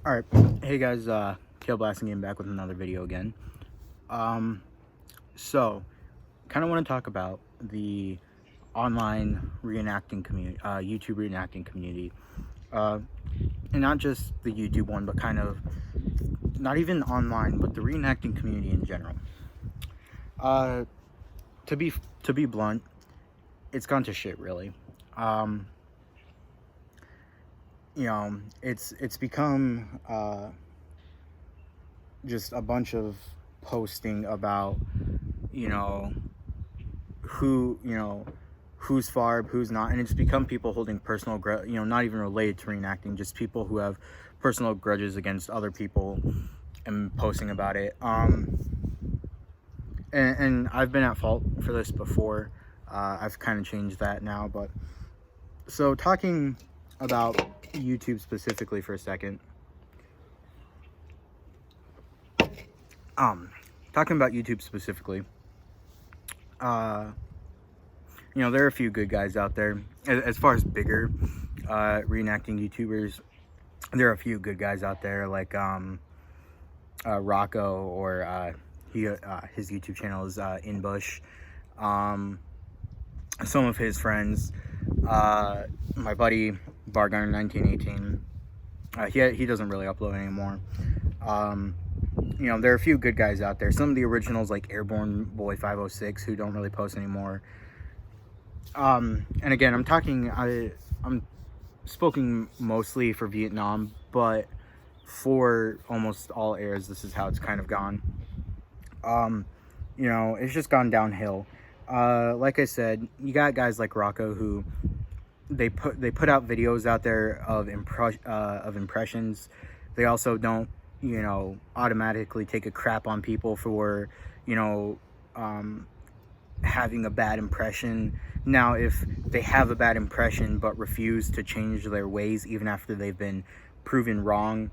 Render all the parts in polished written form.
Alright, hey guys, Kale Blasting Game back with another video again. So, kind of want to talk about the online reenacting community, YouTube reenacting community. And not just the YouTube one, but kind of, not even online, but the reenacting community in general. To be blunt, it's gone to shit, really. You know, it's become just a bunch of posting about, who's FARB, who's not, and it's become people holding personal not even related to reenacting, just people who have personal grudges against other people and posting about it. And I've been at fault for this before. I've kind of changed that now, but so talking about YouTube specifically for a second. Talking about YouTube specifically, there are a few good guys out there. As far as bigger reenacting YouTubers, there are a few good guys out there, like Rocco, or his YouTube channel is Inbush. Some of his friends, my buddy Bargarn 1918, he doesn't really upload anymore. There are a few good guys out there. Some of the originals, like Airborne Boy 506, who don't really post anymore. And again, I'm speaking mostly for Vietnam, but for almost all eras, this is how it's kind of gone. It's just gone downhill. Like I said, you got guys like Rocco who they put out videos out there of impressions. They also don't, automatically take a crap on people for, having a bad impression. Now, if they have a bad impression but refuse to change their ways even after they've been proven wrong,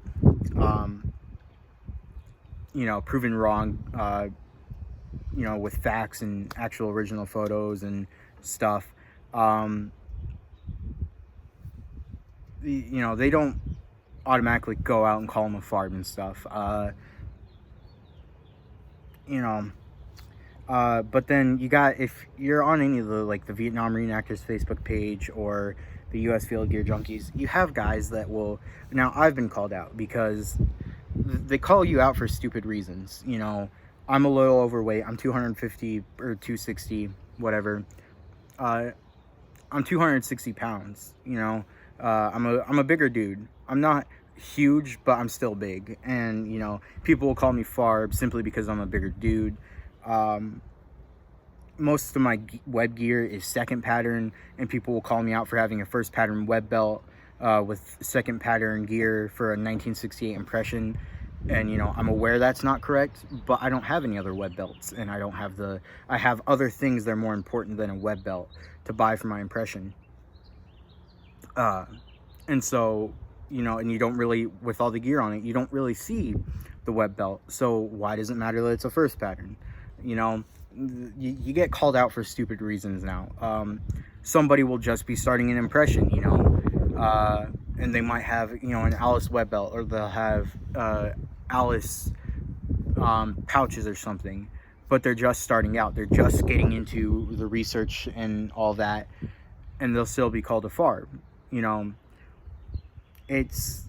with facts and actual original photos and stuff, they don't automatically go out and call them a FARB and stuff. But then you got, if you're on any of the Vietnam Reenactors Facebook page or the US Field Gear Junkies, you have guys that will, now I've been called out because they call you out for stupid reasons. I'm a little overweight. I'm 250 or 260, whatever. I'm 260 pounds, I'm a bigger dude. I'm not huge, but I'm still big. And, people will call me FARB simply because I'm a bigger dude. Most of my web gear is second pattern, and people will call me out for having a first pattern web belt with second pattern gear for a 1968 impression. And, I'm aware that's not correct, but I don't have any other web belts, and I have other things that are more important than a web belt to buy for my impression. And so, and you don't really, with all the gear on it, you don't really see the web belt. So why does it matter that it's a first pattern? You get called out for stupid reasons now. Somebody will just be starting an impression, and they might have, an Alice web belt, or they'll have Alice pouches or something, but they're just starting out. They're just getting into the research and all that, and they'll still be called a FARB. It's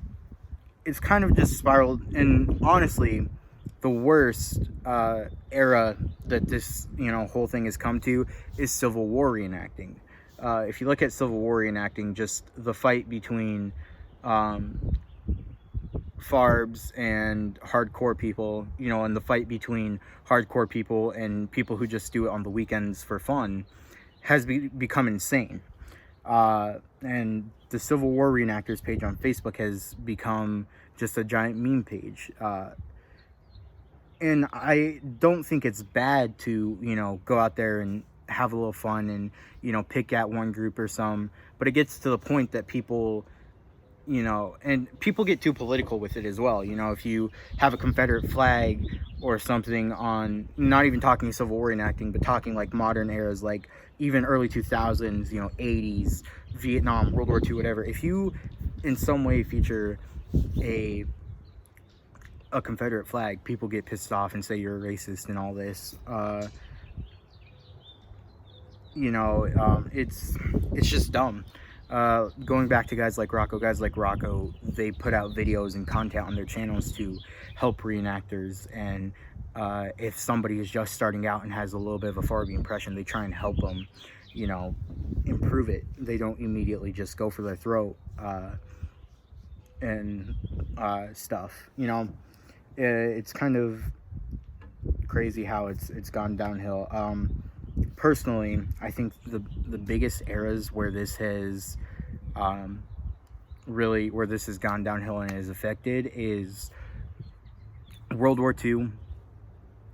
kind of just spiraled. And honestly, the worst era that this whole thing has come to is Civil War reenacting. If you look at Civil War reenacting, just the fight between FARBs and hardcore people, and the fight between hardcore people and people who just do it on the weekends for fun, has become insane. And the Civil War Reenactors page on Facebook has become just a giant meme page. And I don't think it's bad to, go out there and have a little fun and, pick at one group or some, but it gets to the point that people, and people get too political with it as well. If you have a Confederate flag or something on, not even talking Civil War reenacting, but talking like modern eras, like even early 2000s, 80s, Vietnam, World War II, whatever. If you in some way feature a a Confederate flag, people get pissed off and say you're a racist and all this. It's just dumb. Going back to guys like Rocco, they put out videos and content on their channels to help reenactors, and if somebody is just starting out and has a little bit of a Farby impression, they try and help them, improve it. They don't immediately just go for their throat and stuff. It's kind of crazy how it's gone downhill. Personally, I think the biggest eras where this has where this has gone downhill and is affected is World War II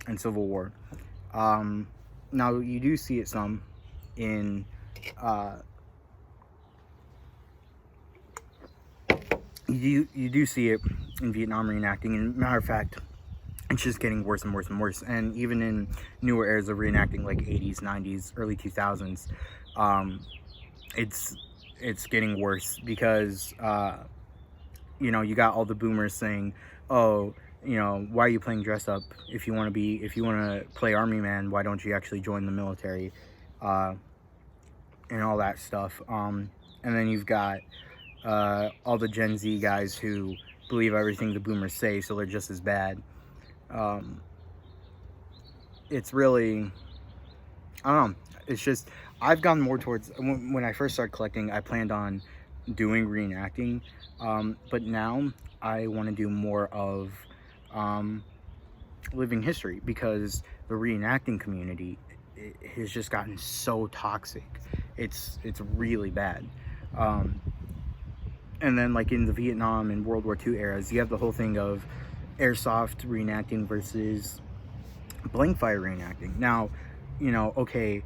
and Civil War. Now you do see it some in you do see it in Vietnam reenacting, and matter of fact, it's just getting worse and worse and worse. And even in newer eras of reenacting, like 80s, 90s, early 2000s, it's getting worse because you got all the boomers saying, oh, why are you playing dress up? If you want to play army man, why don't you actually join the military, and all that stuff. And then you've got all the Gen Z guys who believe everything the boomers say, so they're just as bad. It's really, I don't know, it's just, I've gone more towards, when I first started collecting, I planned on doing reenacting, but now I want to do more of living history, because the reenacting community has just gotten so toxic. It's really bad. And then like in the Vietnam and World War II eras, you have the whole thing of airsoft reenacting versus blank fire reenacting. Now, okay,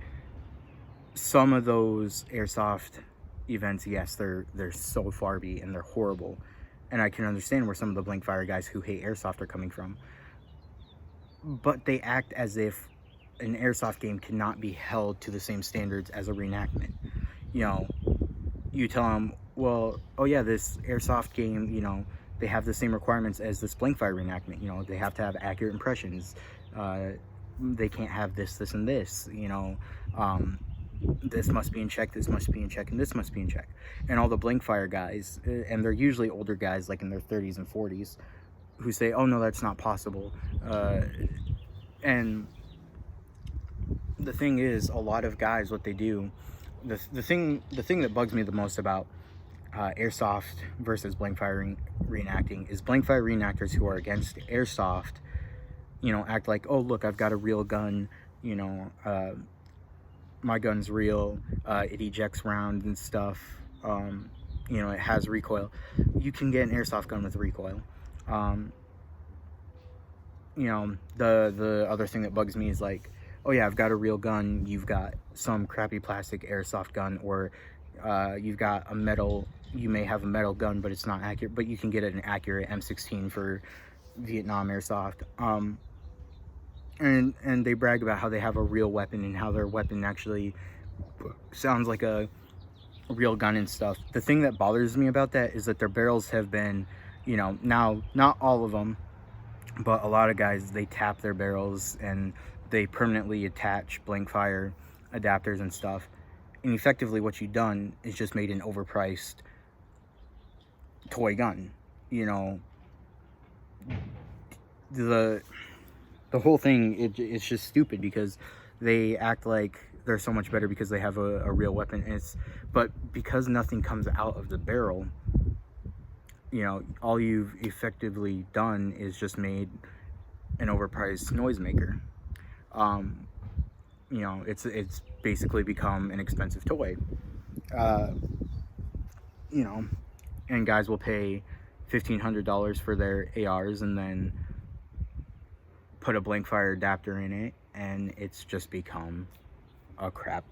some of those airsoft events, yes, they're so Farby and they're horrible, and I can understand where some of the blank fire guys who hate airsoft are coming from, but they act as if an airsoft game cannot be held to the same standards as a reenactment. You tell them, well, oh yeah, this airsoft game, they have the same requirements as this blank fire reenactment. They have to have accurate impressions. They can't have this, and this. This must be in check, this must be in check, and this must be in check. And all the blank fire guys, and they're usually older guys, like in their 30s and 40s, who say, oh no, that's not possible. And the thing is, a lot of guys, what they do, the thing that bugs me the most about airsoft versus blank fire reenacting is blank fire reenactors who are against airsoft, act like, oh look, I've got a real gun, my gun's real, it ejects rounds and stuff, it has recoil. You can get an airsoft gun with recoil. The other thing that bugs me is like, oh yeah, I've got a real gun, you've got some crappy plastic airsoft gun, or you've got you may have a metal gun, but it's not accurate, but you can get an accurate M16 for Vietnam airsoft. And they brag about how they have a real weapon and how their weapon actually sounds like a real gun and stuff. The thing that bothers me about that is that their barrels have been, now, not all of them, but a lot of guys, they tap their barrels and they permanently attach blank fire adapters and stuff. And effectively what you've done is just made an overpriced toy gun. The whole thing, it's just stupid, because they act like they're so much better because they have a real weapon. But because nothing comes out of the barrel, all you've effectively done is just made an overpriced noisemaker. It's basically become an expensive toy. And guys will pay $1,500 for their ARs and then put a blank fire adapter in it, and it's just become a crap.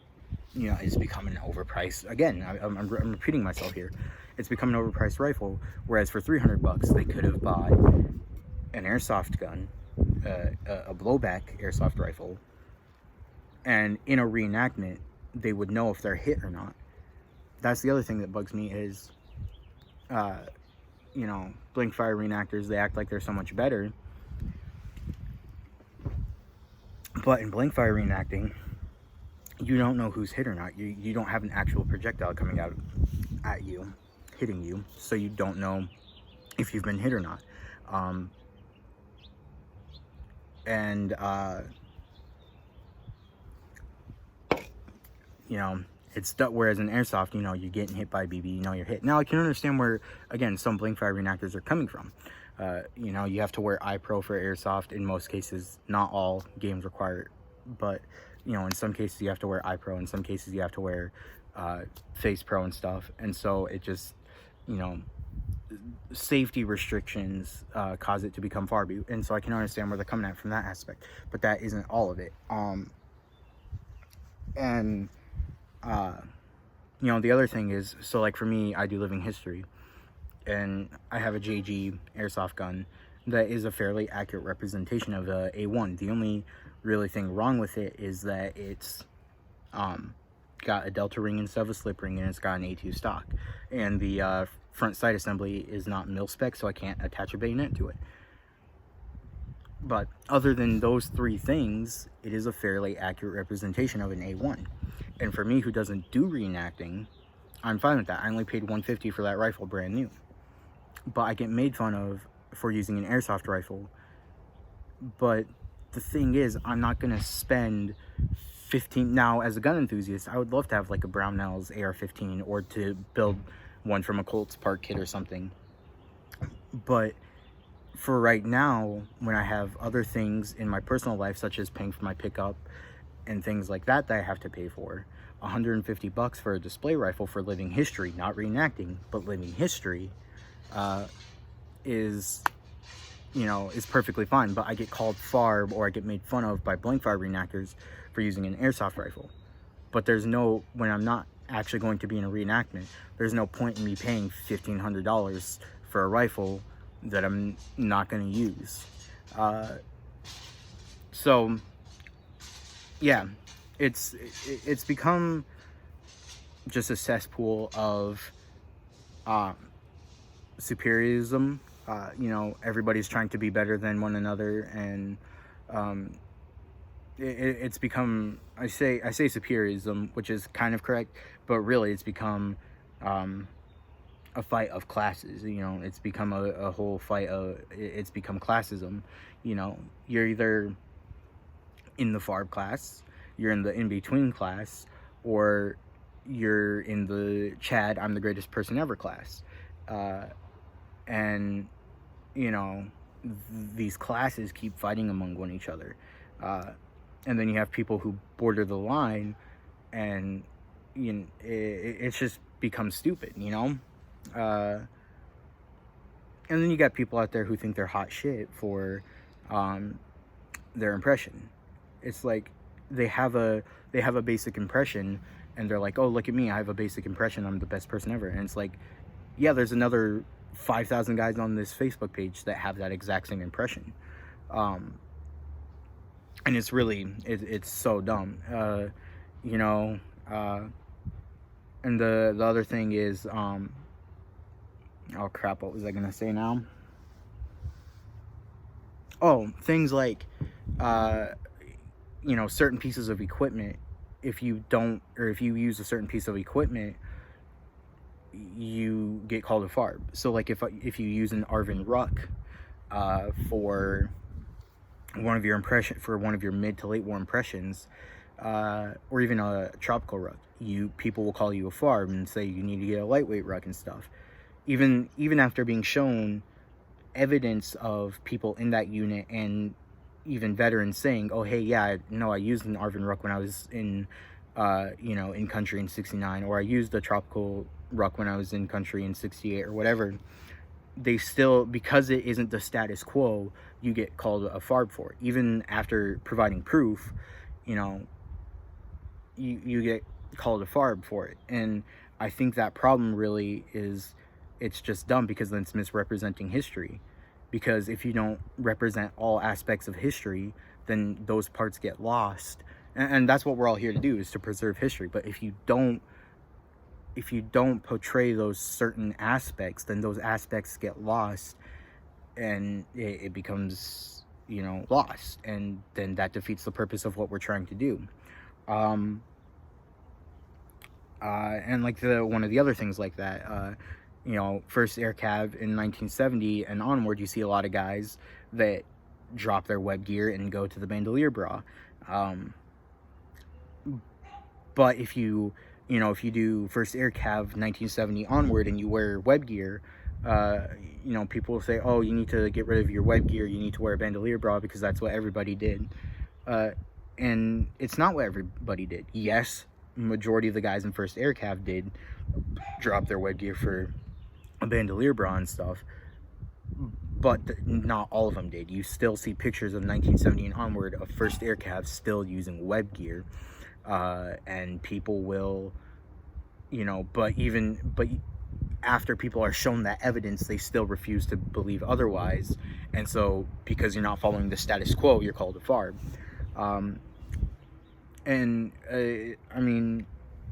It's become an overpriced. Again, I'm repeating myself here. It's become an overpriced rifle. Whereas for $300, they could have bought an airsoft gun, a blowback airsoft rifle, and in a reenactment, they would know if they're hit or not. That's the other thing that bugs me is, blink fire reenactors, they act like they're so much better. But in blink fire reenacting, you don't know who's hit or not. You don't have an actual projectile coming out at you, hitting you, so you don't know if you've been hit or not. It's whereas in airsoft, you're getting hit by a BB, you're hit. Now I can understand where, again, some blink fire reenactors are coming from. You have to wear iPro for airsoft in most cases. Not all games require it, but in some cases you have to wear iPro, in some cases you have to wear Face Pro and stuff, and so it just, safety restrictions cause it to become Farby, and so I can understand where they're coming at from that aspect, but that isn't all of it. The other thing is, so like for me, I do living history, and I have a JG airsoft gun that is a fairly accurate representation of a A1. The only really thing wrong with it is that it's got a delta ring instead of a slip ring, and it's got an A2 stock, and the front sight assembly is not mil spec, so I can't attach a bayonet to it. But other than those three things, it is a fairly accurate representation of an A1. And for me, who doesn't do reenacting, I'm fine with that. I only paid $150 for that rifle, brand new. But I get made fun of for using an airsoft rifle. But the thing is, I'm not going to spend now, as a gun enthusiast, I would love to have like a Brownell's AR-15 or to build one from a Colts Park kit or something. But for right now, when I have other things in my personal life, such as paying for my pickup and things like that I have to pay for, $150 for a display rifle for living history, not reenacting, but living history, is perfectly fine. But I get called FARB, or I get made fun of by blink fire reenactors for using an airsoft rifle. But when I'm not actually going to be in a reenactment, there's no point in me paying $1,500 for a rifle that I'm not going to use. So yeah, it's become just a cesspool of superiorism. Everybody's trying to be better than one another, and it's become, I say superiorism, which is kind of correct, but really it's become a fight of classes. It's become a whole fight of, it's become classism. You're either in the FARB class, you're in the in-between class, or you're in the Chad, I'm the greatest person ever class. And these classes keep fighting among one each other. And then you have people who border the line, and it's just becomes stupid, And then you got people out there who think they're hot shit for their impression. It's like they have a basic impression, and they're like, oh, look at me, I have a basic impression, I'm the best person ever. And it's like, yeah, there's another 5,000 guys on this Facebook page that have that exact same impression. And it's really, it's so dumb. And the other thing is, oh crap, what was I gonna say now? Oh, things like, certain pieces of equipment, if you use a certain piece of equipment, you get called a FARB. So like if you use an Arvin ruck for one of your mid to late war impressions, or even a tropical ruck, people will call you a FARB and say you need to get a lightweight ruck and stuff. Even after being shown evidence of people in that unit and even veterans saying, oh hey, yeah, I used an Arvin ruck when I was in in country in 69, or I used a tropical ruck when I was in country in 68, or whatever, they still, because it isn't the status quo, you get called a FARB for it. Even after providing proof, you get called a FARB for it. And I think that problem really is, it's just dumb, because then it's misrepresenting history. Because if you don't represent all aspects of history, then those parts get lost. And that's what we're all here to do, is to preserve history. But if you if you don't portray those certain aspects, then those aspects get lost, and it becomes, you know, lost, and then that defeats the purpose of what we're trying to do. And like one of the other things like that, you know, first air cav in 1970 and onward, you see a lot of guys that drop their web gear and go to the bandolier bra. But if you do first air cav 1970 onward and you wear web gear, you know, people will say, oh, you need to get rid of your web gear, you need to wear a bandolier bra because that's what everybody did. And it's not what everybody did. Yes, majority of the guys in first air cav did drop their web gear for a bandolier bra and stuff, but not all of them did. You still see pictures of 1970 and onward of first air cav still using web gear, and people will, you know, but after people are shown that evidence, they still refuse to believe otherwise. And so because you're not following the status quo, you're called a farb. And I mean,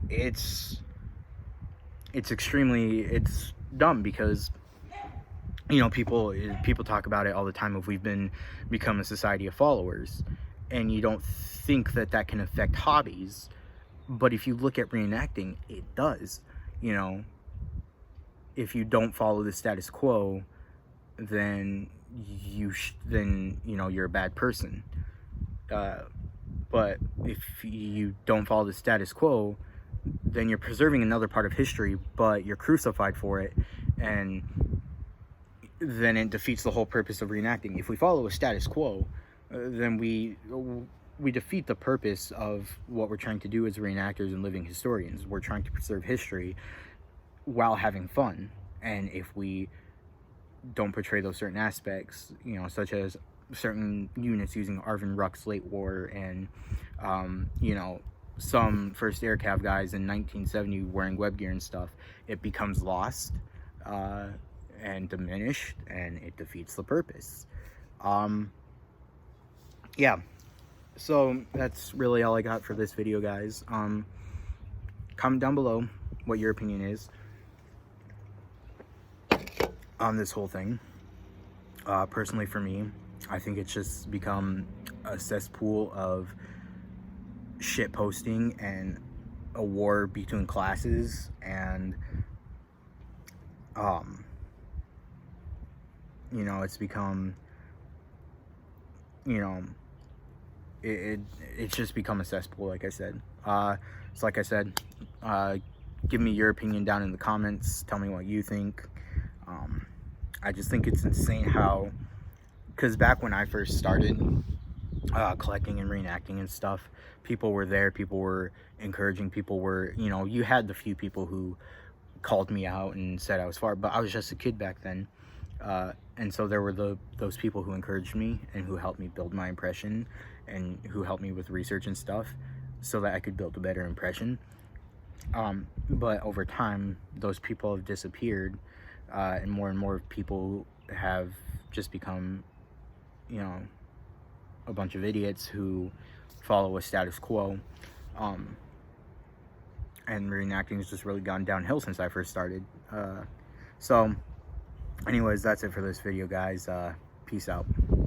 it's dumb because, you know, people talk about it all the time if we've become a society of followers, and you don't think that can affect hobbies. But if you look at reenacting, it does. You know, if you don't follow the status quo, then you know, you're a bad person. But if you don't follow the status quo, then you're preserving another part of history, but you're crucified for it, and then it defeats the whole purpose of reenacting. If we follow a status quo, then we defeat the purpose of what we're trying to do as reenactors and living historians. We're trying to preserve history while having fun. And if we don't portray those certain aspects, you know, such as certain units using Arvin Ruck's late war, and you know, some first air cav guys in 1970 wearing web gear and stuff, it becomes lost and diminished, and it defeats the purpose. Yeah, so that's really all I got for this video, guys. Comment down below what your opinion is on this whole thing. Personally, for me, I think it's just become a cesspool of shit posting and a war between classes, and you know, it's become, you know, it's just become a cesspool, like I said. So like I said, give me your opinion down in the comments. Tell me what you think. I just think it's insane how, because back when I first started collecting and reenacting and stuff, people were there, people were encouraging, people were, you know, you had the few people who called me out and said I was far, but I was just a kid back then. And so there were those people who encouraged me and who helped me build my impression, and who helped me with research and stuff so that I could build a better impression. But over time, those people have disappeared, and more people have just become, you know, a bunch of idiots who follow a status quo. And reenacting has just really gone downhill since I first started. So anyways, that's it for this video, guys. Peace out.